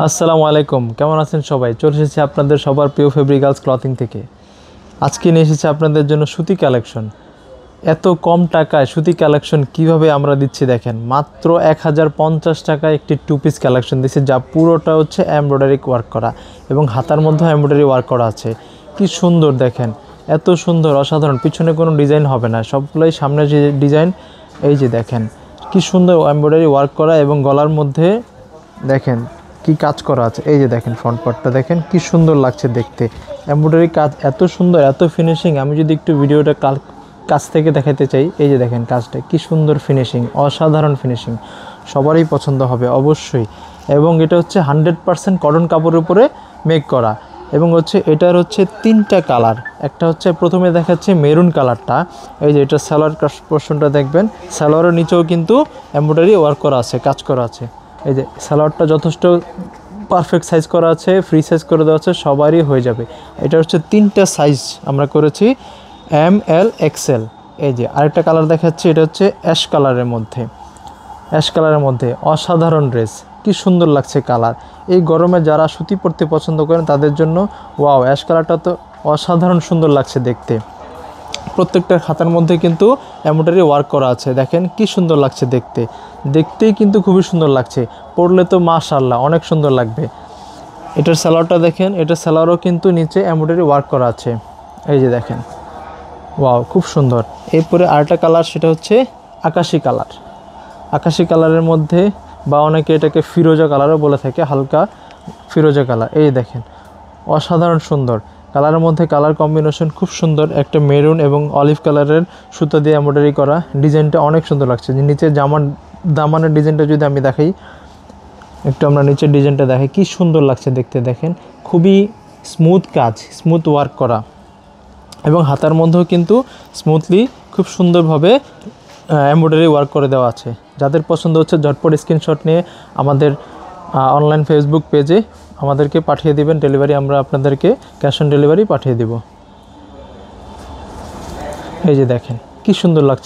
আসসালামু আলাইকুম, কেমন আছেন সবাই? চলে এসেছি আপনাদের সবার প্রিয় ফেব্রিক গার্লস ক্লথিং থেকে। আজকে নিয়ে এসেছি আপনাদের জন্য সুতি কালেকশন। এত কম টাকায় সুতি কালেকশন কিভাবে আমরা দিচ্ছি দেখেন। মাত্র 1050 টাকায় একটি টু পিস কালেকশন দিচ্ছি, যা পুরোটা হচ্ছে এমব্রয়ডারি ওয়ার্ক করা এবং হাতার মধ্যে এমব্রয়ডারি ওয়ার্ক করা আছে। কি সুন্দর দেখেন, এত সুন্দর, অসাধারণ। পিছনে কোনো ডিজাইন হবে না, সবগুলোই সামনে যে ডিজাইন। এই যে দেখেন কি সুন্দর এমব্রয়ডারি ওয়ার্ক করা এবং গলার মধ্যে দেখেন কি কাজ করা আছে। এই যে দেখেন ফ্রন্ট পার্টটা দেখেন কি সুন্দর লাগছে দেখতে। এমব্রয়ডারি কাজ এত সুন্দর, এত ফিনিশিং। আমি যদি একটু ভিডিওটা কাছ থেকে দেখাতে চাই, এই যে দেখেন কাজটা কি সুন্দর ফিনিশিং, অসাধারণ ফিনিশিং। সবারই পছন্দ হবে অবশ্যই। এবং এটা হচ্ছে 100% কটন কাপড়ের উপরে মেক করা। এবং হচ্ছে এটার হচ্ছে 3টা কালার। একটা হচ্ছে প্রথমে দেখাচ্ছে মেরুন কালারটা। এই যে এটা সালোয়ার পোর্শনটা দেখবেন, সালোয়ারের নিচেও কিন্তু এমব্রয়ডারি ওয়ার্ক করা আছে, কাজ করা আছে। এই যে সালোয়ারটা যথেষ্ট পারফেক্ট সাইজ করা আছে, ফ্রি সাইজ করে দেওয়া আছে, সবারই হয়ে যাবে। এটা হচ্ছে 3টা সাইজ আমরা করেছি, ML XL। এই যে আরেকটা কালার দেখাচ্ছি, এটা হচ্ছে অ্যাশ কালারের মধ্যে অসাধারণ ড্রেস, কি সুন্দর লাগছে কালার। এই গরমে যারা সুতি পরতে পছন্দ করেন তাদের জন্য ওয়াও, অ্যাশ কালারটা তো অসাধারণ সুন্দর লাগছে দেখতে। প্রত্যেকটা খাতার মধ্যে কিন্তু এমব্রয়ডারি ওয়ার্ক করা আছে, দেখেন কি সুন্দর লাগছে দেখতেই কিন্তু খুবই সুন্দর লাগছে। পরলে তো মাশাআল্লাহ অনেক সুন্দর লাগবে। এটার সালোয়ারটা দেখেন, এটার সালোয়ারও কিন্তু নিচে এমব্রয়ডারি ওয়ার্ক করা আছে। এই যে দেখেন ওয়াও, খুব সুন্দর। এরপরে আরেকটা কালার, সেটা হচ্ছে আকাশি কালারের মধ্যে, বা অনেকে এটাকে ফিরোজা কালারও বলে থাকে, হালকা ফিরোজা কালার। এই দেখেন অসাধারণ সুন্দর কালারের মধ্যে, কালার কম্বিনেশন খুব সুন্দর। একটা মেরুন এবং অলিভ কালারের সুতো দিয়ে এমব্রয়ডারি করা, ডিজাইনটা অনেক সুন্দর লাগছে। নিচে দামানের ডিজাইনটা যদি আমি দেখাই একটু, আমরা নিচের ডিজাইনটা দেখাই, কি সুন্দর লাগছে দেখতে। দেখেন খুবই স্মুথ কাজ, স্মুথ ওয়ার্ক করা। এবং হাতার মধ্যেও কিন্তু স্মুথলি খুব সুন্দরভাবে এমব্রয়ডারি ওয়ার্ক করে দেওয়া আছে। যাদের পছন্দ হচ্ছে ঝটপট স্ক্রিনশট নিয়ে আমাদের অনলাইন ফেসবুক পেজে আমাদেরকে পাঠিয়ে দিবেন। ডেলিভারি আমরা আপনাদেরকে ক্যাশ অন ডেলিভারি পাঠিয়ে দিব। এই যে দেখেন কি সুন্দর লাগছে।